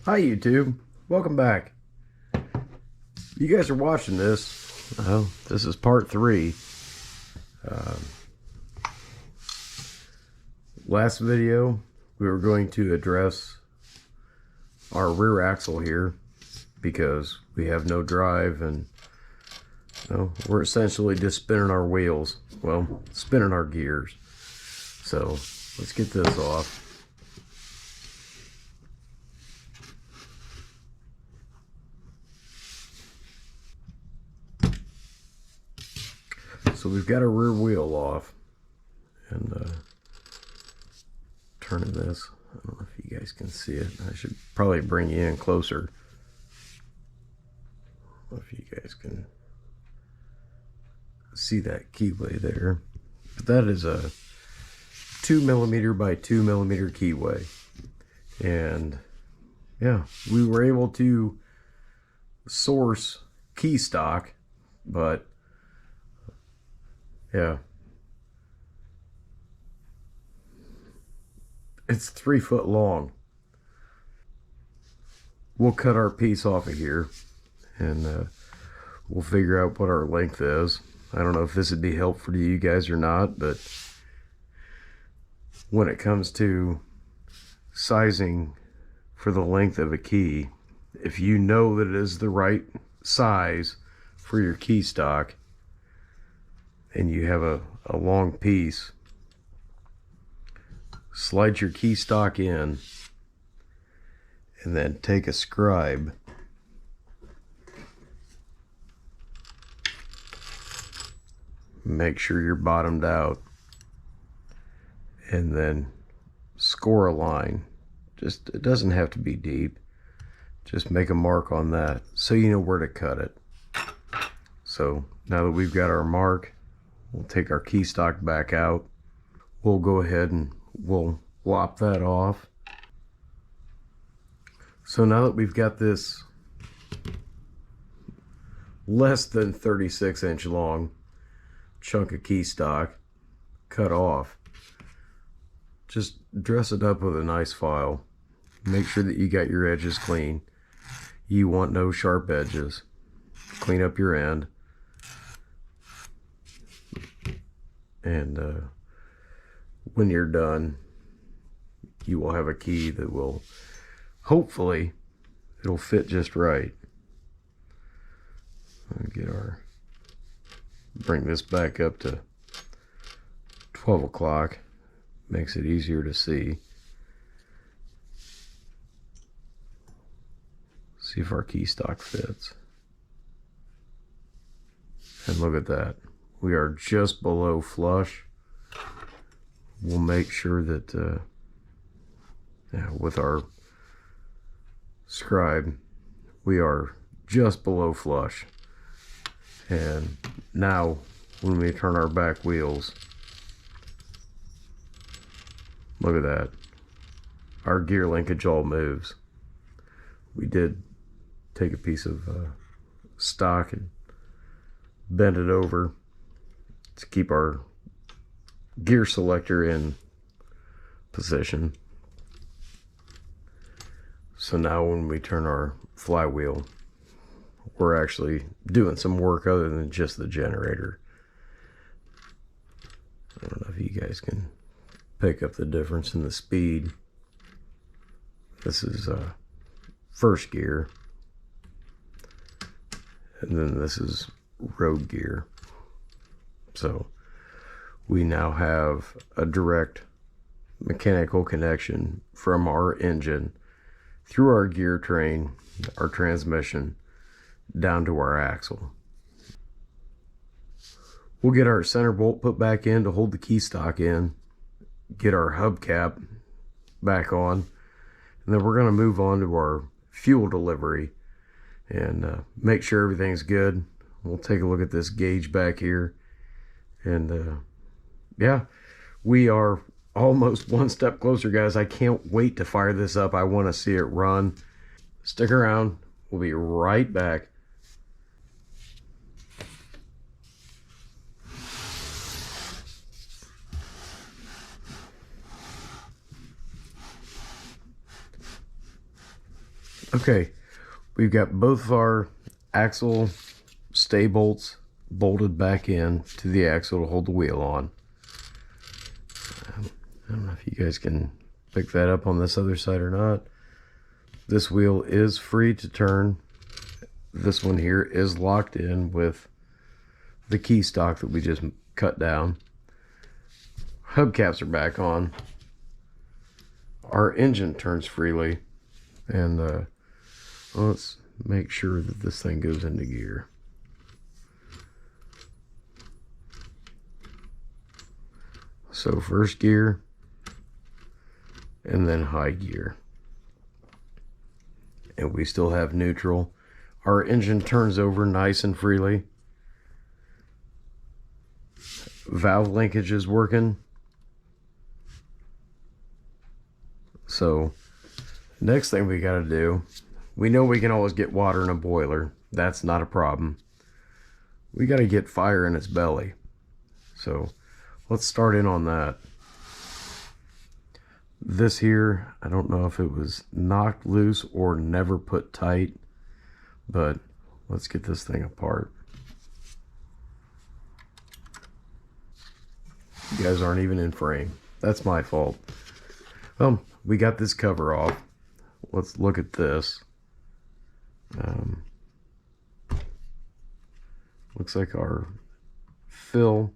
Hi YouTube, welcome back. You guys are watching this. Oh, this is part 3. Last video we were going to address our rear axle here because we have no drive and we're essentially just spinning our wheels. Well, spinning our gears. So let's get this off. So we've got our rear wheel off, and turning this. I don't know if you guys can see it. I should probably bring you in closer. I don't know if you guys can see that keyway there. But that is a 2mm by 2mm keyway. And yeah, we were able to source key stock, but yeah, it's 3 foot long. We'll cut our piece off of here and we'll figure out what our length is. I don't know if this would be helpful to you guys or not, but when it comes to sizing for the length of a key, if you know that it is the right size for your key stock and you have a long piece, slide your key stock in and then take a scribe make sure you're bottomed out and then score a line. Just, it doesn't have to be deep, just make a mark on that so you know where to cut it. So now that we've got our mark, we'll take our key stock back out. We'll go ahead and we'll lop that off. So now that we've got this less than 36-inch long chunk of key stock cut off, just dress it up with a nice file. Make sure that you got your edges clean. You want no sharp edges. Clean up your end. And when you're done, you will have a key that will, hopefully, it'll fit just right. Bring this back up to 12 o'clock. Makes it easier to see. See if our key stock fits. And look at that. We are just below flush. We'll make sure that with our scribe, we are just below flush. And now when we turn our back wheels, look at that. Our gear linkage all moves. We did take a piece of stock and bend it over to keep our gear selector in position. So now when we turn our flywheel, we're actually doing some work other than just the generator. I don't know if you guys can pick up the difference in the speed. This is first gear, and then this is road gear. So we now have a direct mechanical connection from our engine through our gear train, our transmission, down to our axle. We'll get our center bolt put back in to hold the key stock in, get our hubcap back on, and then we're going to move on to our fuel delivery and make sure everything's good. We'll take a look at this gauge back here, and yeah, we are almost one step closer, guys. I can't wait to fire this up. I want to see it run. Stick around. We'll be right back. Okay, we've got both of our axle stay bolts bolted back in to the axle to hold the wheel on. I don't know if you guys can pick that up on this other side or not. This wheel is free to turn. This one here is locked in with the key stock that we just cut down. Hubcaps are back on. Our engine turns freely. And let's make sure that this thing goes into gear. So first gear, and then high gear. And we still have neutral. Our engine turns over nice and freely. Valve linkage is working. So next thing we got to do, we know we can always get water in a boiler. That's not a problem. We got to get fire in its belly. So let's start in on that. This here, I don't know if it was knocked loose or never put tight, but let's get this thing apart. You guys aren't even in frame. That's my fault. Well, we got this cover off. Let's look at this. Looks like our fill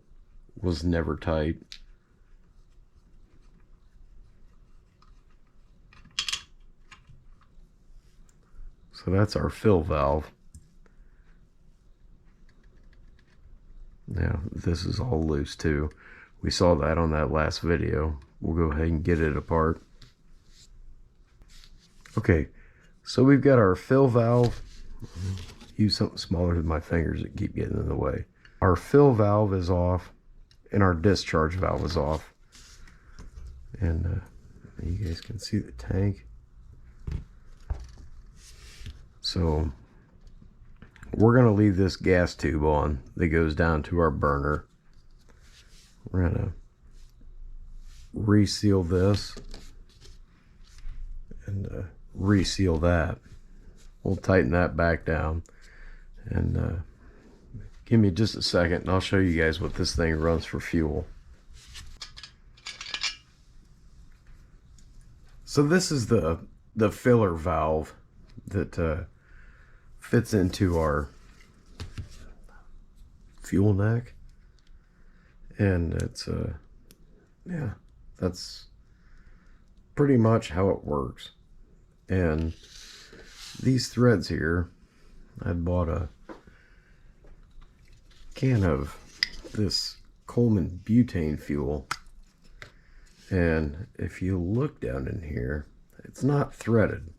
was never tight. So that's our fill valve. Now this is all loose too. We saw that on that last video. We'll go ahead and get it apart. Okay, so we've got our fill valve. Use something smaller than my fingers that keep getting in the way. Our fill valve is off and our discharge valve is off. And you guys can see the tank. So we're going to leave this gas tube on that goes down to our burner. We're going to reseal this and reseal that. We'll tighten that back down. And give me just a second and I'll show you guys what this thing runs for fuel. So this is the filler valve that fits into our fuel neck, and it's yeah, that's pretty much how it works. And these threads here, I bought a can of this Coleman butane fuel, and if you look down in here, it's not threaded.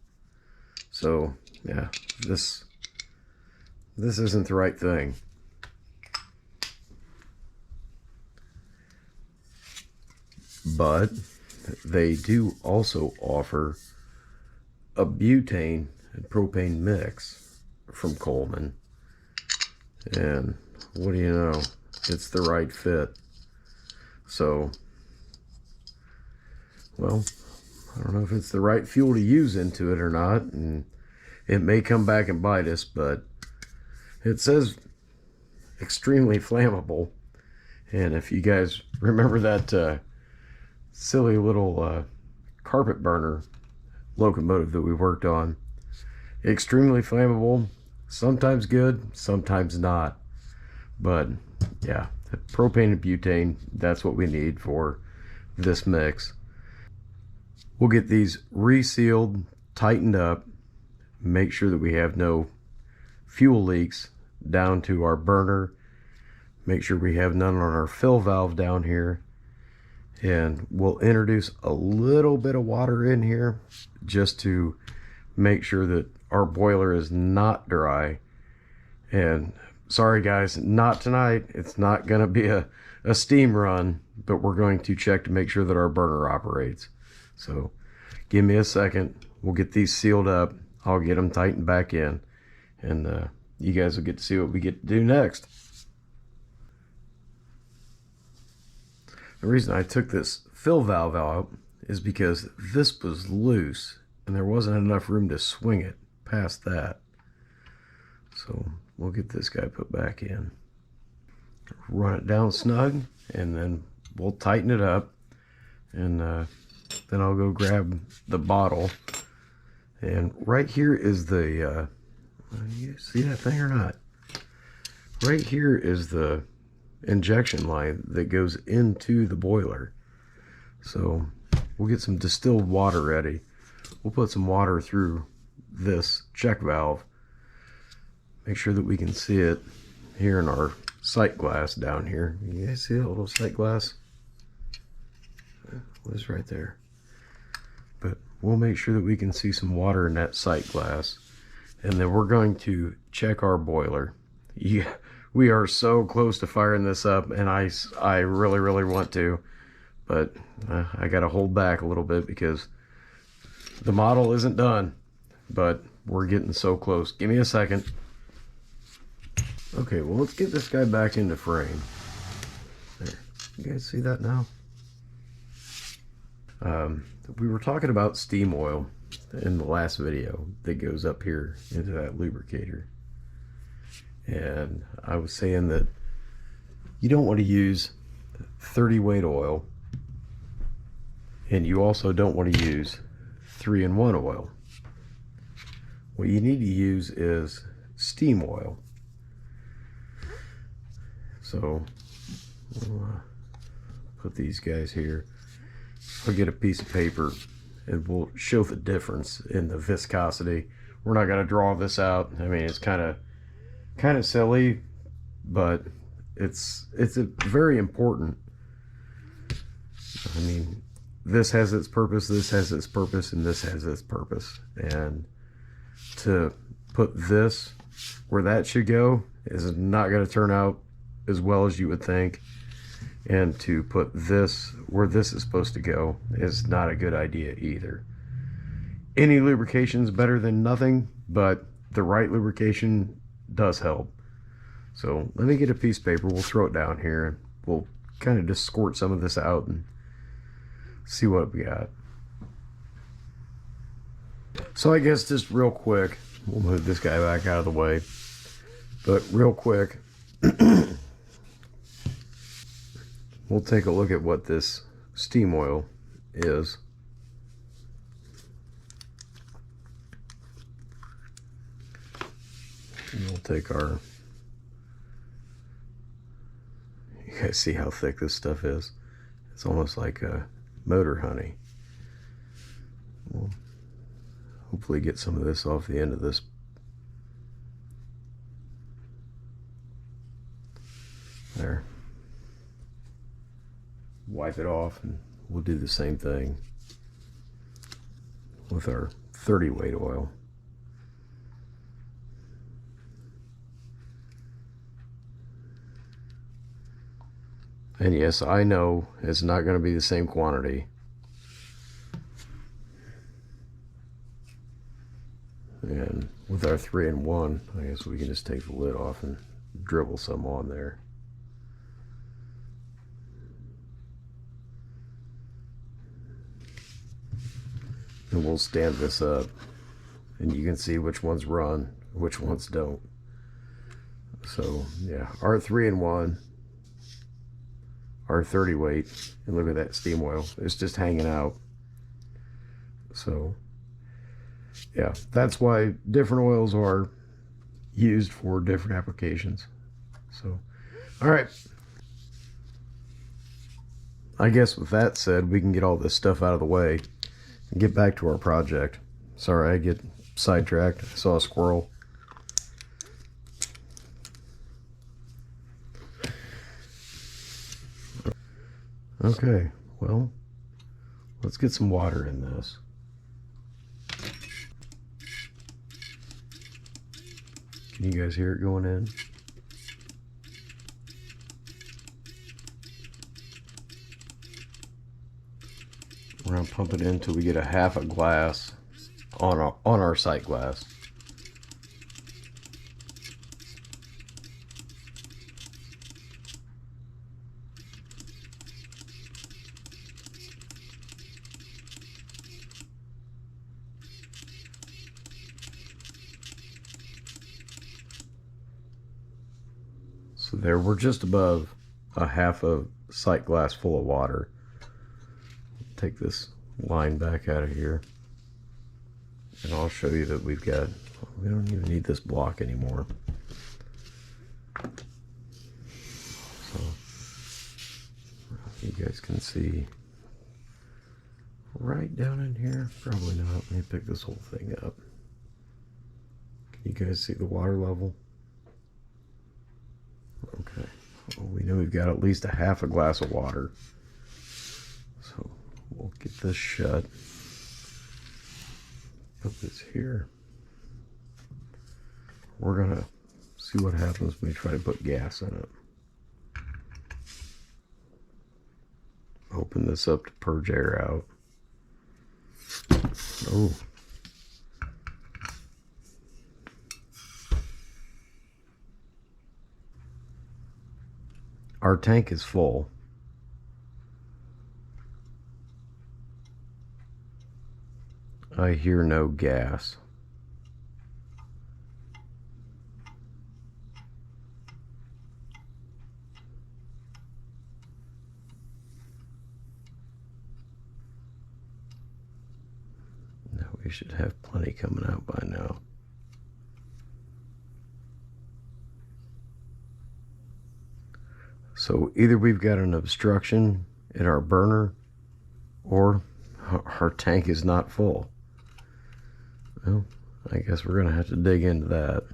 So yeah, this isn't the right thing. But they do also offer a butane and propane mix from Coleman, and what do you know, it's the right fit. So, well, I don't know if it's the right fuel to use into it or not, and it may come back and bite us, but it says extremely flammable. And if you guys remember that silly little carpet burner locomotive that we worked on, extremely flammable, sometimes good, sometimes not. But yeah, propane and butane, that's what we need for this mix. We'll get these resealed, tightened up, make sure that we have no fuel leaks down to our burner, make sure we have none on our fill valve down here, and we'll introduce a little bit of water in here just to make sure that our boiler is not dry. And sorry guys, not tonight. It's not going to be a steam run, but we're going to check to make sure that our burner operates. So give me a second. We'll get these sealed up. I'll get them tightened back in, and you guys will get to see what we get to do next. The reason I took this fill valve out is because this was loose and there wasn't enough room to swing it. past that. So we'll get this guy put back in. Run it down snug, and then we'll tighten it up. And then I'll go grab the bottle. And right here is the, you see that thing or not? Right here is the injection line that goes into the boiler. So we'll get some distilled water ready. We'll put some water through this check valve. Make sure that we can see it here in our sight glass down here. You guys see that little sight glass? What is right there? But we'll make sure that we can see some water in that sight glass. And then we're going to check our boiler. Yeah, we are so close to firing this up, and I really want to, but I got to hold back a little bit because the model isn't done, but we're getting so close. Give me a second. Okay, well, let's get this guy back into frame. There, you guys see that now? We were talking about steam oil in the last video that goes up here into that lubricator. And I was saying that you don't want to use 30 weight oil, and you also don't want to use 3-in-1 oil. What you need to use is steam oil. So we'll put these guys here. I'll get a piece of paper and we'll show the difference in the viscosity. We're not going to draw this out. I mean, it's kind of silly, but it's very important. I mean, this has its purpose, this has its purpose, and this has its purpose. And to put this where that should go is not going to turn out as well as you would think. And to put this where this is supposed to go is not a good idea either. Any lubrication is better than nothing, but the right lubrication does help. So let me get a piece of paper. We'll throw it down here and we'll kind of just squirt some of this out and see what we got. So I guess just real quick, we'll move this guy back out of the way. But real quick, we'll take a look at what this steam oil is. And we'll take our, you guys see how thick this stuff is? It's almost like motor honey. We'll hopefully get some of this off the end of this. There. Wipe it off, and we'll do the same thing with our 30 weight oil. And yes, I know it's not going to be the same quantity. And with our 3-in-1, I guess we can just take the lid off and dribble some on there. And we'll stand this up, and you can see which ones run, which ones don't. So yeah, our 3-in-1, our 30 weight, and look at that steam oil. It's just hanging out. So yeah, that's why different oils are used for different applications. So, all right. I guess with that said, we can get all this stuff out of the way and get back to our project. Sorry, I get sidetracked. I saw a squirrel. Okay, well, let's get some water in this. Can you guys hear it going in? We're gonna pump it in until we get a half a glass on our sight glass. So there, we're just above a half a sight glass full of water. Take this line back out of here, and I'll show you that we don't even need this block anymore. So you guys can see right down in here. Probably not. Let me pick this whole thing up. Can you guys see the water level? Okay. Well, we know we've got at least a half a glass of water. So we'll get this shut. Put this here. We're gonna see what happens when we try to put gas in it. Open this up to purge air out. Oh. Our tank is full. I hear no gas. No, we should have plenty coming out by now. So either we've got an obstruction in our burner or our tank is not full. Well, I guess we're gonna have to dig into that.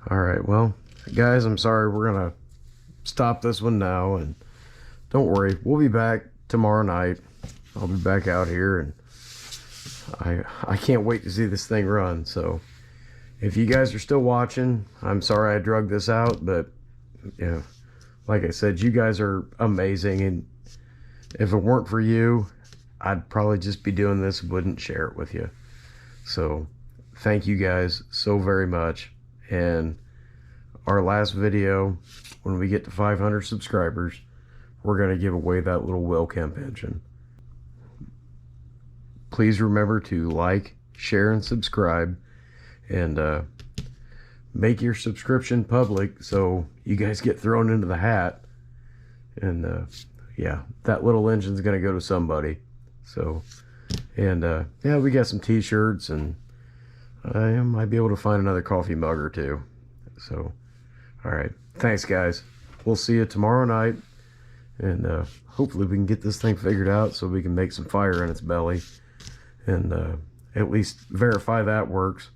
All right, well, guys, I'm sorry. We're gonna stop this one now, and don't worry, we'll be back tomorrow night. I'll be back out here, and I can't wait to see this thing run. So if you guys are still watching, I'm sorry I drug this out, but yeah, like I said, you guys are amazing, and if it weren't for you, I'd probably just be doing this, wouldn't share it with you. So thank you guys so very much. And our last video, when we get to 500 subscribers, we're going to give away that little Wilkemp engine. Please remember to like, share, and subscribe, and make your subscription public so you guys get thrown into the hat. And yeah, that little engine's going to go to somebody. So, and yeah, we got some t-shirts, and I might be able to find another coffee mug or two. So, all right, thanks guys. We'll see you tomorrow night, and hopefully we can get this thing figured out so we can make some fire in its belly, and at least verify that works.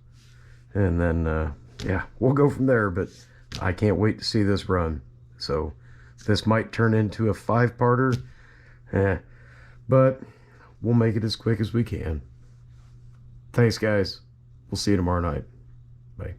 And then yeah, we'll go from there. But I can't wait to see this run. So this might turn into a 5-parter, but we'll make it as quick as we can. Thanks guys. We'll see you tomorrow night. Bye.